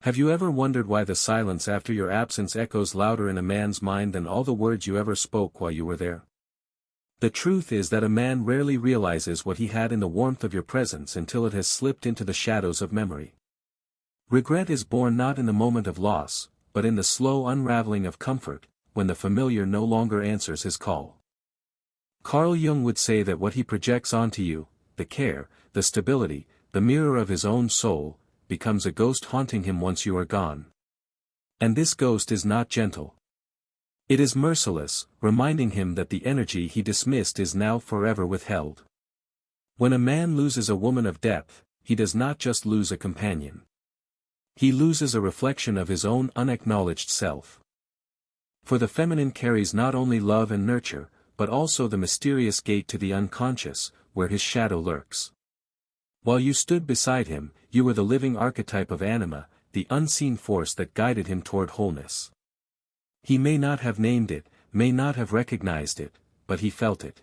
Have you ever wondered why the silence after your absence echoes louder in a man's mind than all the words you ever spoke while you were there? The truth is that a man rarely realizes what he had in the warmth of your presence until it has slipped into the shadows of memory. Regret is born not in the moment of loss, but in the slow unraveling of comfort, when the familiar no longer answers his call. Carl Jung would say that what he projects onto you, the care, the stability, the mirror of his own soul, becomes a ghost haunting him once you are gone. And this ghost is not gentle. It is merciless, reminding him that the energy he dismissed is now forever withheld. When a man loses a woman of depth, he does not just lose a companion. He loses a reflection of his own unacknowledged self. For the feminine carries not only love and nurture, but also the mysterious gate to the unconscious, where his shadow lurks. While you stood beside him, you were the living archetype of anima, the unseen force that guided him toward wholeness. He may not have named it, may not have recognized it, but he felt it.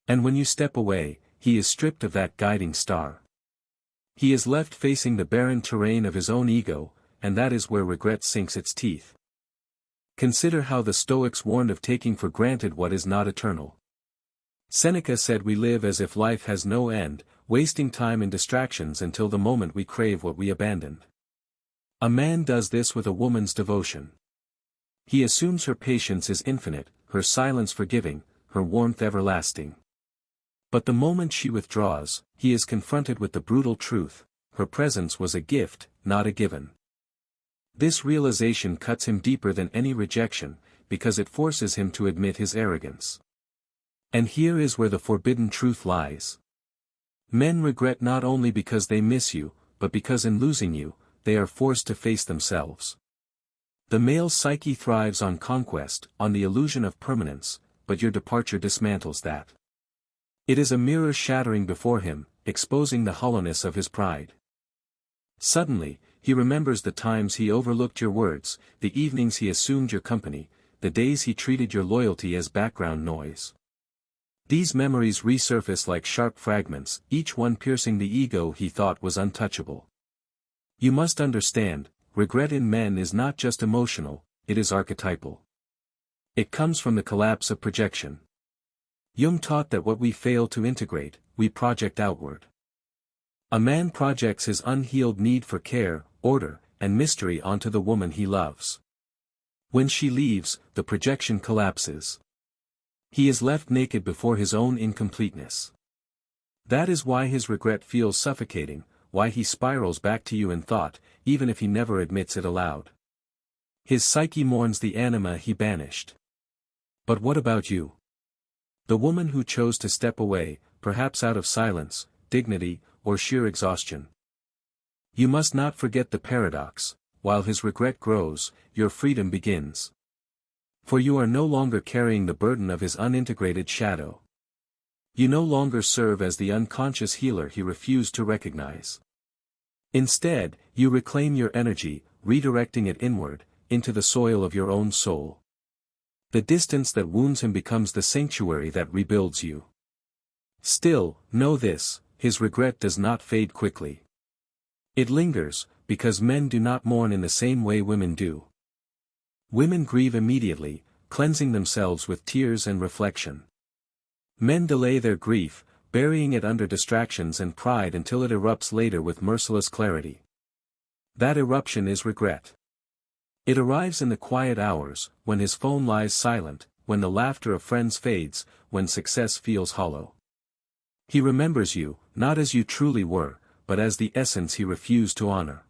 And when you step away, he is stripped of that guiding star. He is left facing the barren terrain of his own ego, and that is where regret sinks its teeth. Consider how the Stoics warned of taking for granted what is not eternal. Seneca said we live as if life has no end, wasting time in distractions until the moment we crave what we abandoned. A man does this with a woman's devotion. He assumes her patience is infinite, her silence forgiving, her warmth everlasting. But the moment she withdraws, he is confronted with the brutal truth: her presence was a gift, not a given. This realization cuts him deeper than any rejection, because it forces him to admit his arrogance. And here is where the forbidden truth lies. Men regret not only because they miss you, but because in losing you, they are forced to face themselves. The male psyche thrives on conquest, on the illusion of permanence, but your departure dismantles that. It is a mirror shattering before him, exposing the hollowness of his pride. Suddenly, he remembers the times he overlooked your words, the evenings he assumed your company, the days he treated your loyalty as background noise. These memories resurface like sharp fragments, each one piercing the ego he thought was untouchable. You must understand, regret in men is not just emotional, it is archetypal. It comes from the collapse of projection. Jung taught that what we fail to integrate, we project outward. A man projects his unhealed need for care, order, and mystery onto the woman he loves. When she leaves, the projection collapses. He is left naked before his own incompleteness. That is why his regret feels suffocating, why he spirals back to you in thought, even if he never admits it aloud. His psyche mourns the anima he banished. But what about you? The woman who chose to step away, perhaps out of silence, dignity, or sheer exhaustion. You must not forget the paradox: while his regret grows, your freedom begins. For you are no longer carrying the burden of his unintegrated shadow. You no longer serve as the unconscious healer he refused to recognize. Instead, you reclaim your energy, redirecting it inward, into the soil of your own soul. The distance that wounds him becomes the sanctuary that rebuilds you. Still, know this: his regret does not fade quickly. It lingers, because men do not mourn in the same way women do. Women grieve immediately, cleansing themselves with tears and reflection. Men delay their grief, burying it under distractions and pride until it erupts later with merciless clarity. That eruption is regret. It arrives in the quiet hours, when his phone lies silent, when the laughter of friends fades, when success feels hollow. He remembers you, not as you truly were, but as the essence he refused to honor.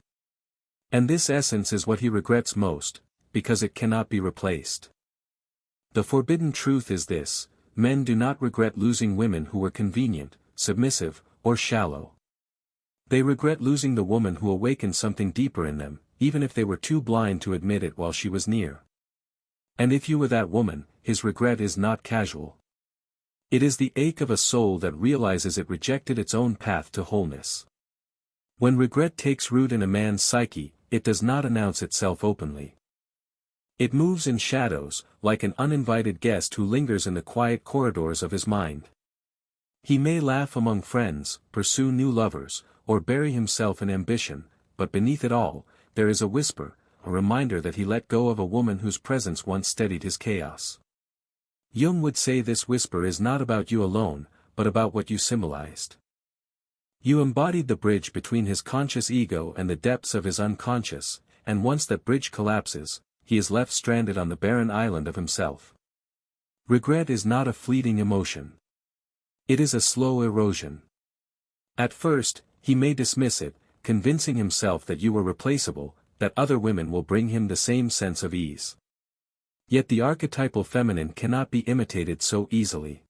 And this essence is what he regrets most, because it cannot be replaced. The forbidden truth is this: men do not regret losing women who were convenient, submissive, or shallow. They regret losing the woman who awakened something deeper in them, even if they were too blind to admit it while she was near. And if you were that woman, his regret is not casual. It is the ache of a soul that realizes it rejected its own path to wholeness. When regret takes root in a man's psyche, it does not announce itself openly. It moves in shadows, like an uninvited guest who lingers in the quiet corridors of his mind. He may laugh among friends, pursue new lovers, or bury himself in ambition, but beneath it all, there is a whisper, a reminder that he let go of a woman whose presence once steadied his chaos. Jung would say this whisper is not about you alone, but about what you symbolized. You embodied the bridge between his conscious ego and the depths of his unconscious, and once that bridge collapses, he is left stranded on the barren island of himself. Regret is not a fleeting emotion. It is a slow erosion. At first, he may dismiss it, convincing himself that you were replaceable, that other women will bring him the same sense of ease. Yet the archetypal feminine cannot be imitated so easily.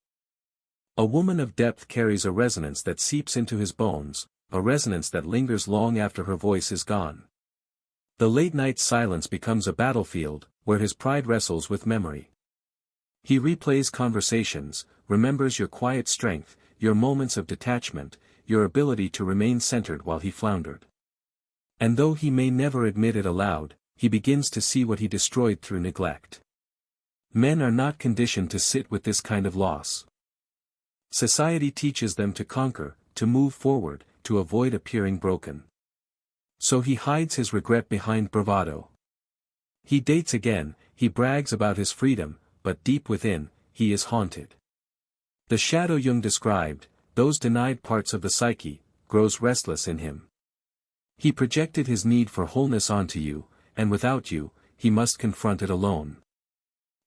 A woman of depth carries a resonance that seeps into his bones, a resonance that lingers long after her voice is gone. The late-night silence becomes a battlefield, where his pride wrestles with memory. He replays conversations, remembers your quiet strength, your moments of detachment, your ability to remain centered while he floundered. And though he may never admit it aloud, he begins to see what he destroyed through neglect. Men are not conditioned to sit with this kind of loss. Society teaches them to conquer, to move forward, to avoid appearing broken. So he hides his regret behind bravado. He dates again, he brags about his freedom, but deep within, he is haunted. The shadow Jung described, those denied parts of the psyche, grows restless in him. He projected his need for wholeness onto you, and without you, he must confront it alone.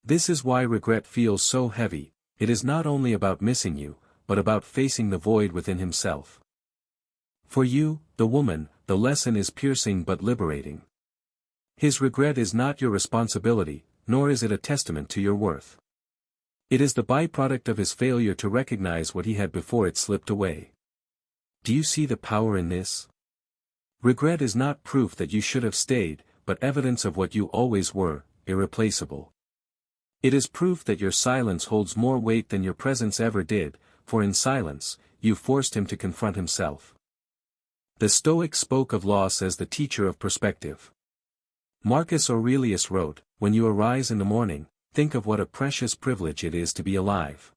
This is why regret feels so heavy. It is not only about missing you, but about facing the void within himself. For you, the woman, the lesson is piercing but liberating. His regret is not your responsibility, nor is it a testament to your worth. It is the byproduct of his failure to recognize what he had before it slipped away. Do you see the power in this? Regret is not proof that you should have stayed, but evidence of what you always were, irreplaceable. It is proof that your silence holds more weight than your presence ever did, for in silence, you forced him to confront himself. The Stoics spoke of loss as the teacher of perspective. Marcus Aurelius wrote, "When you arise in the morning, think of what a precious privilege it is to be alive."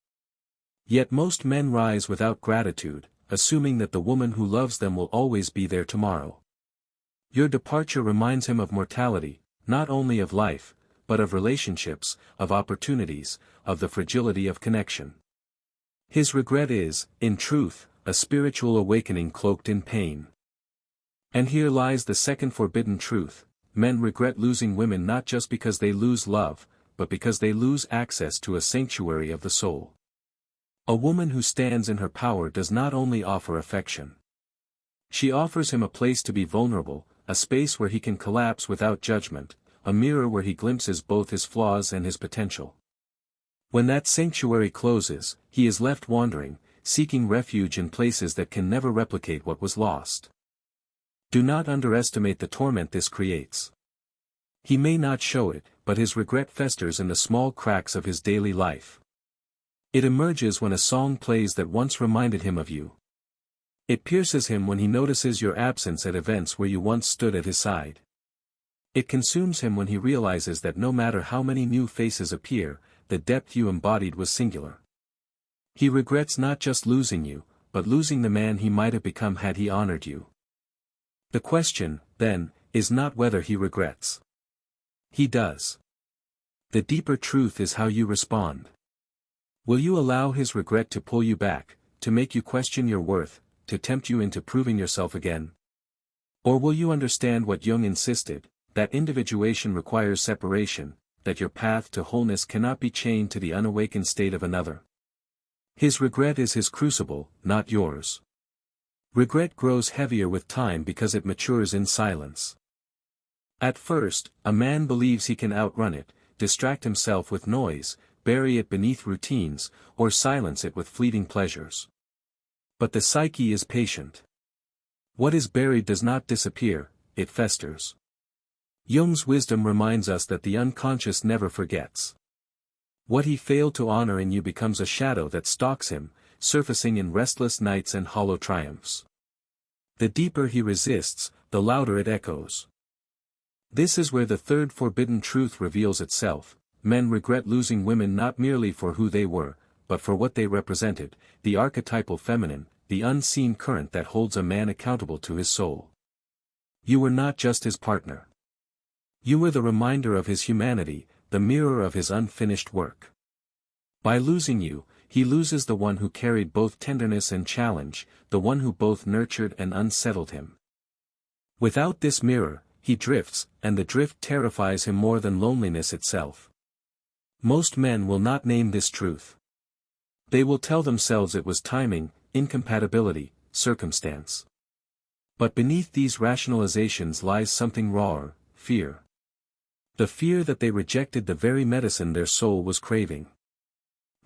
Yet most men rise without gratitude, assuming that the woman who loves them will always be there tomorrow. Your departure reminds him of mortality, not only of life, but of relationships, of opportunities, of the fragility of connection. His regret is, in truth, a spiritual awakening cloaked in pain. And here lies the second forbidden truth: men regret losing women not just because they lose love, but because they lose access to a sanctuary of the soul. A woman who stands in her power does not only offer affection. She offers him a place to be vulnerable, a space where he can collapse without judgment, a mirror where he glimpses both his flaws and his potential. When that sanctuary closes, he is left wandering, seeking refuge in places that can never replicate what was lost. Do not underestimate the torment this creates. He may not show it, but his regret festers in the small cracks of his daily life. It emerges when a song plays that once reminded him of you. It pierces him when he notices your absence at events where you once stood at his side. It consumes him when he realizes that no matter how many new faces appear, the depth you embodied was singular. He regrets not just losing you, but losing the man he might have become had he honored you. The question, then, is not whether he regrets. He does. The deeper truth is how you respond. Will you allow his regret to pull you back, to make you question your worth, to tempt you into proving yourself again? Or will you understand what Jung insisted, that individuation requires separation, that your path to wholeness cannot be chained to the unawakened state of another? His regret is his crucible, not yours. Regret grows heavier with time because it matures in silence. At first, a man believes he can outrun it, distract himself with noise, bury it beneath routines, or silence it with fleeting pleasures. But the psyche is patient. What is buried does not disappear, it festers. Jung's wisdom reminds us that the unconscious never forgets. What he failed to honor in you becomes a shadow that stalks him, surfacing in restless nights and hollow triumphs. The deeper he resists, the louder it echoes. This is where the third forbidden truth reveals itself: men regret losing women not merely for who they were, but for what they represented, the archetypal feminine, the unseen current that holds a man accountable to his soul. You were not just his partner. You were the reminder of his humanity, the mirror of his unfinished work. By losing you, he loses the one who carried both tenderness and challenge, the one who both nurtured and unsettled him. Without this mirror, he drifts, and the drift terrifies him more than loneliness itself. Most men will not name this truth. They will tell themselves it was timing, incompatibility, circumstance. But beneath these rationalizations lies something rawer, fear. The fear that they rejected the very medicine their soul was craving.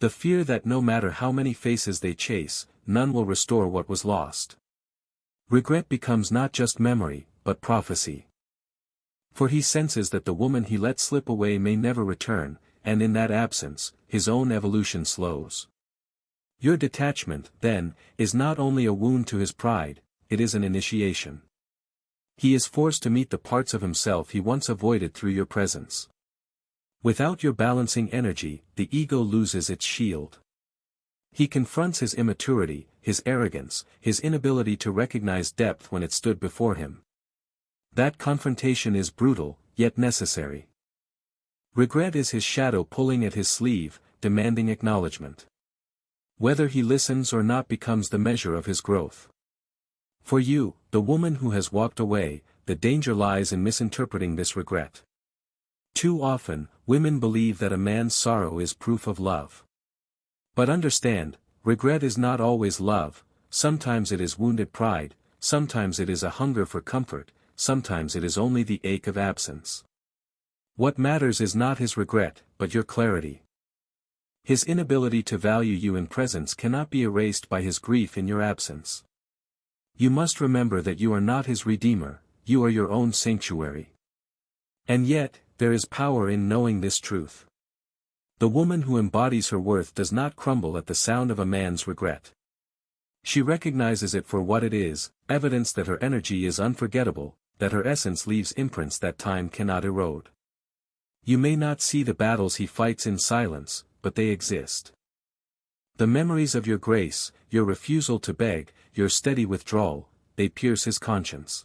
The fear that no matter how many faces they chase, none will restore what was lost. Regret becomes not just memory, but prophecy. For he senses that the woman he let slip away may never return, and in that absence, his own evolution slows. Your detachment, then, is not only a wound to his pride, it is an initiation. He is forced to meet the parts of himself he once avoided through your presence. Without your balancing energy, the ego loses its shield. He confronts his immaturity, his arrogance, his inability to recognize depth when it stood before him. That confrontation is brutal, yet necessary. Regret is his shadow pulling at his sleeve, demanding acknowledgement. Whether he listens or not becomes the measure of his growth. For you, the woman who has walked away, the danger lies in misinterpreting this regret. Too often, women believe that a man's sorrow is proof of love. But understand, regret is not always love, sometimes it is wounded pride, sometimes it is a hunger for comfort, sometimes it is only the ache of absence. What matters is not his regret, but your clarity. His inability to value you in presence cannot be erased by his grief in your absence. You must remember that you are not his redeemer, you are your own sanctuary. And yet, there is power in knowing this truth. The woman who embodies her worth does not crumble at the sound of a man's regret. She recognizes it for what it is, evidence that her energy is unforgettable, that her essence leaves imprints that time cannot erode. You may not see the battles he fights in silence, but they exist. The memories of your grace, your refusal to beg, your steady withdrawal, they pierce his conscience.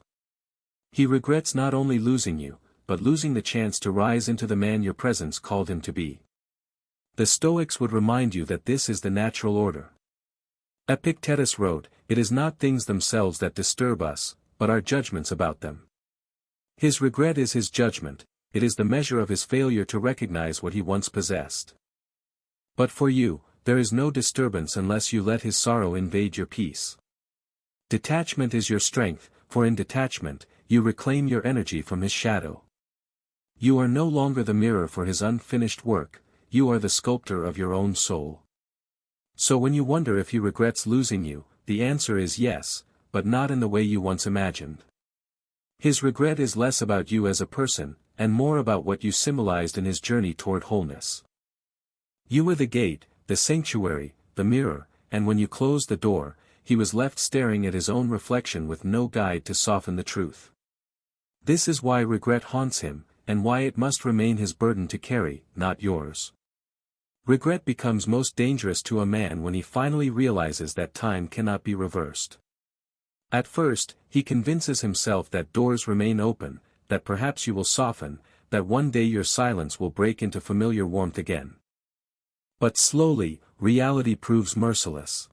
He regrets not only losing you, but losing the chance to rise into the man your presence called him to be. The Stoics would remind you that this is the natural order. Epictetus wrote, "It is not things themselves that disturb us, but our judgments about them." His regret is his judgment, it is the measure of his failure to recognize what he once possessed. But for you, there is no disturbance unless you let his sorrow invade your peace. Detachment is your strength, for in detachment, you reclaim your energy from his shadow. You are no longer the mirror for his unfinished work, you are the sculptor of your own soul. So when you wonder if he regrets losing you, the answer is yes, but not in the way you once imagined. His regret is less about you as a person, and more about what you symbolized in his journey toward wholeness. You were the gate, the sanctuary, the mirror, and when you closed the door, he was left staring at his own reflection with no guide to soften the truth. This is why regret haunts him, and why it must remain his burden to carry, not yours. Regret becomes most dangerous to a man when he finally realizes that time cannot be reversed. At first, he convinces himself that doors remain open, that perhaps you will soften, that one day your silence will break into familiar warmth again. But slowly, reality proves merciless.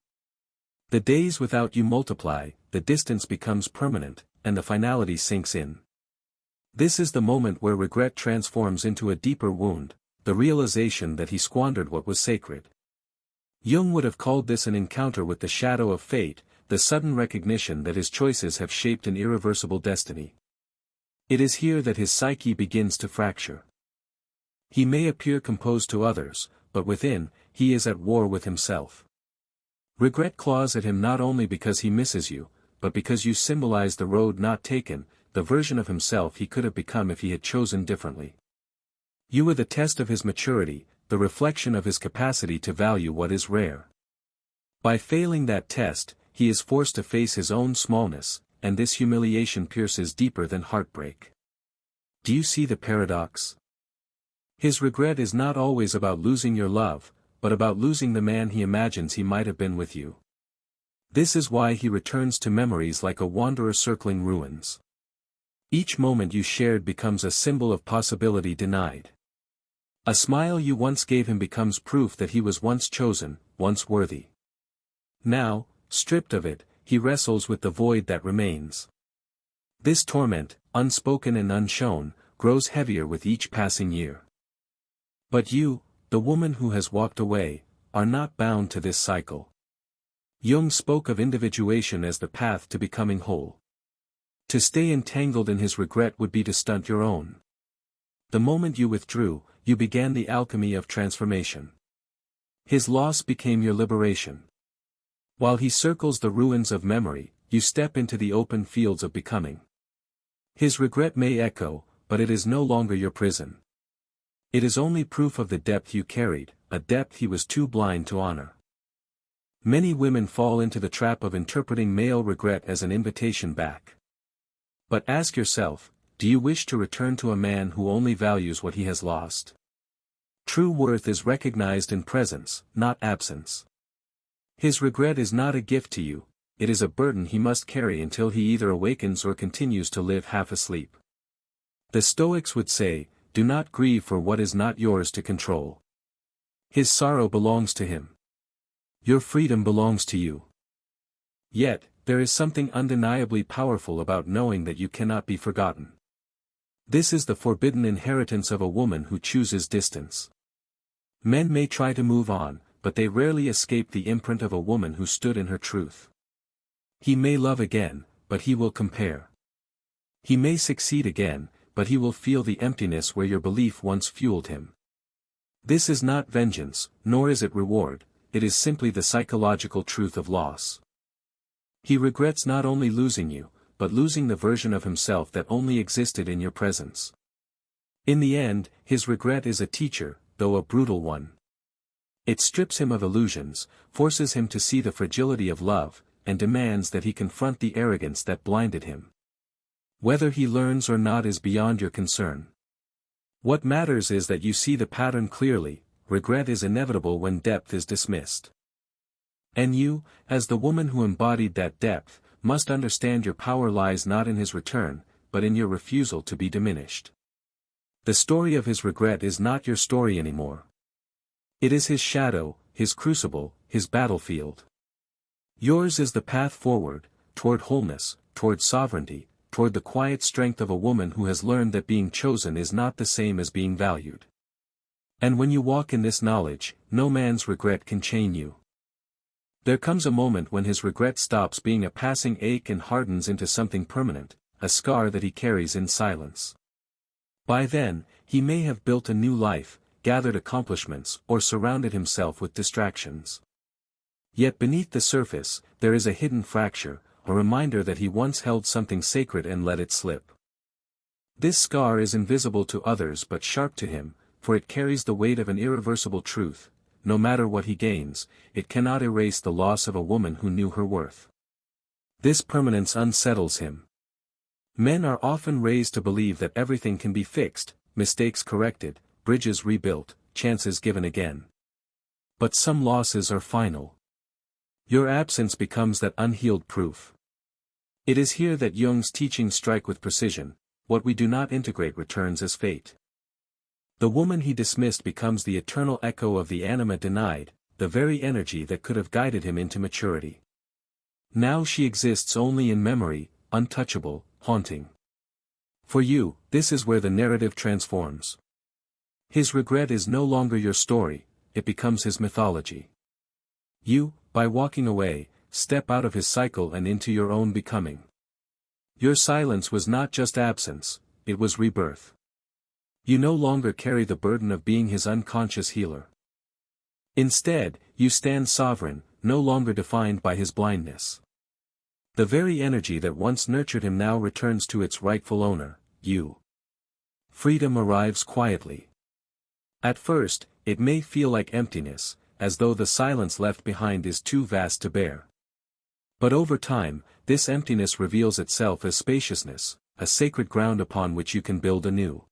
The days without you multiply, the distance becomes permanent, and the finality sinks in. This is the moment where regret transforms into a deeper wound, the realization that he squandered what was sacred. Jung would have called this an encounter with the shadow of fate, the sudden recognition that his choices have shaped an irreversible destiny. It is here that his psyche begins to fracture. He may appear composed to others, but within, he is at war with himself. Regret claws at him not only because he misses you, but because you symbolize the road not taken, the version of himself he could have become if he had chosen differently. You were the test of his maturity, the reflection of his capacity to value what is rare. By failing that test, he is forced to face his own smallness, and this humiliation pierces deeper than heartbreak. Do you see the paradox? His regret is not always about losing your love, but about losing the man he imagines he might have been with you. This is why he returns to memories like a wanderer circling ruins. Each moment you shared becomes a symbol of possibility denied. A smile you once gave him becomes proof that he was once chosen, once worthy. Now, stripped of it, he wrestles with the void that remains. This torment, unspoken and unshown, grows heavier with each passing year. But you, the woman who has walked away, are not bound to this cycle. Jung spoke of individuation as the path to becoming whole. To stay entangled in his regret would be to stunt your own. The moment you withdrew, you began the alchemy of transformation. His loss became your liberation. While he circles the ruins of memory, you step into the open fields of becoming. His regret may echo, but it is no longer your prison. It is only proof of the depth you carried, a depth he was too blind to honor. Many women fall into the trap of interpreting male regret as an invitation back. But ask yourself, do you wish to return to a man who only values what he has lost? True worth is recognized in presence, not absence. His regret is not a gift to you, it is a burden he must carry until he either awakens or continues to live half asleep. The Stoics would say, do not grieve for what is not yours to control. His sorrow belongs to him. Your freedom belongs to you. Yet, there is something undeniably powerful about knowing that you cannot be forgotten. This is the forbidden inheritance of a woman who chooses distance. Men may try to move on, but they rarely escape the imprint of a woman who stood in her truth. He may love again, but he will compare. He may succeed again, but he will feel the emptiness where your belief once fueled him. This is not vengeance, nor is it reward, it is simply the psychological truth of loss. He regrets not only losing you, but losing the version of himself that only existed in your presence. In the end, his regret is a teacher, though a brutal one. It strips him of illusions, forces him to see the fragility of love, and demands that he confront the arrogance that blinded him. Whether he learns or not is beyond your concern. What matters is that you see the pattern clearly. Regret is inevitable when depth is dismissed. And you, as the woman who embodied that depth, must understand your power lies not in his return, but in your refusal to be diminished. The story of his regret is not your story anymore. It is his shadow, his crucible, his battlefield. Yours is the path forward, toward wholeness, toward sovereignty, toward the quiet strength of a woman who has learned that being chosen is not the same as being valued. And when you walk in this knowledge, no man's regret can chain you. There comes a moment when his regret stops being a passing ache and hardens into something permanent, a scar that he carries in silence. By then, he may have built a new life, gathered accomplishments, or surrounded himself with distractions. Yet beneath the surface, there is a hidden fracture, a reminder that he once held something sacred and let it slip. This scar is invisible to others but sharp to him, for it carries the weight of an irreversible truth. No matter what he gains, it cannot erase the loss of a woman who knew her worth. This permanence unsettles him. Men are often raised to believe that everything can be fixed, mistakes corrected, bridges rebuilt, chances given again. But some losses are final. Your absence becomes that unhealed proof. It is here that Jung's teachings strike with precision. What we do not integrate returns as fate. The woman he dismissed becomes the eternal echo of the anima denied, the very energy that could have guided him into maturity. Now she exists only in memory, untouchable, haunting. For you, this is where the narrative transforms. His regret is no longer your story, it becomes his mythology. You, by walking away, step out of his cycle and into your own becoming. Your silence was not just absence, it was rebirth. You no longer carry the burden of being his unconscious healer. Instead, you stand sovereign, no longer defined by his blindness. The very energy that once nurtured him now returns to its rightful owner, you. Freedom arrives quietly. At first, it may feel like emptiness, as though the silence left behind is too vast to bear. But over time, this emptiness reveals itself as spaciousness, a sacred ground upon which you can build anew.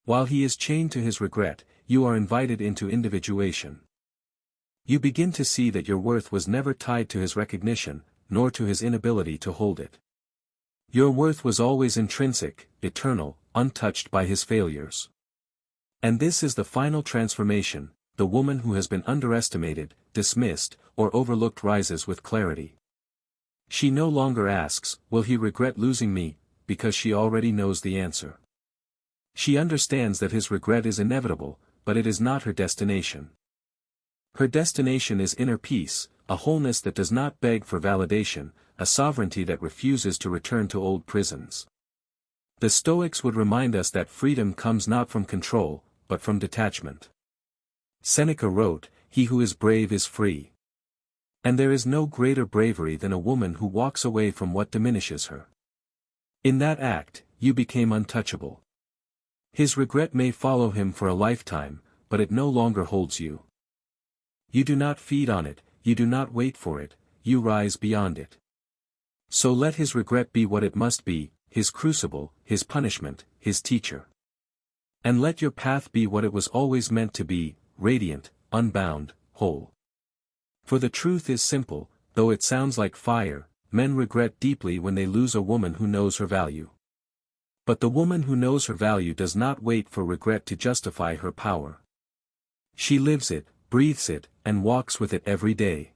While he is chained to his regret, you are invited into individuation. You begin to see that your worth was never tied to his recognition, nor to his inability to hold it. Your worth was always intrinsic, eternal, untouched by his failures. And this is the final transformation: the woman who has been underestimated, dismissed, or overlooked rises with clarity. She no longer asks, "Will he regret losing me?" because she already knows the answer. She understands that his regret is inevitable, but it is not her destination. Her destination is inner peace, a wholeness that does not beg for validation, a sovereignty that refuses to return to old prisons. The Stoics would remind us that freedom comes not from control, but from detachment. Seneca wrote, "He who is brave is free." And there is no greater bravery than a woman who walks away from what diminishes her. In that act, you became untouchable. His regret may follow him for a lifetime, but it no longer holds you. You do not feed on it, you do not wait for it, you rise beyond it. So let his regret be what it must be, his crucible, his punishment, his teacher. And let your path be what it was always meant to be, radiant, unbound, whole. For the truth is simple, though it sounds like fire: men regret deeply when they lose a woman who knows her value. But the woman who knows her value does not wait for regret to justify her power. She lives it, breathes it, and walks with it every day.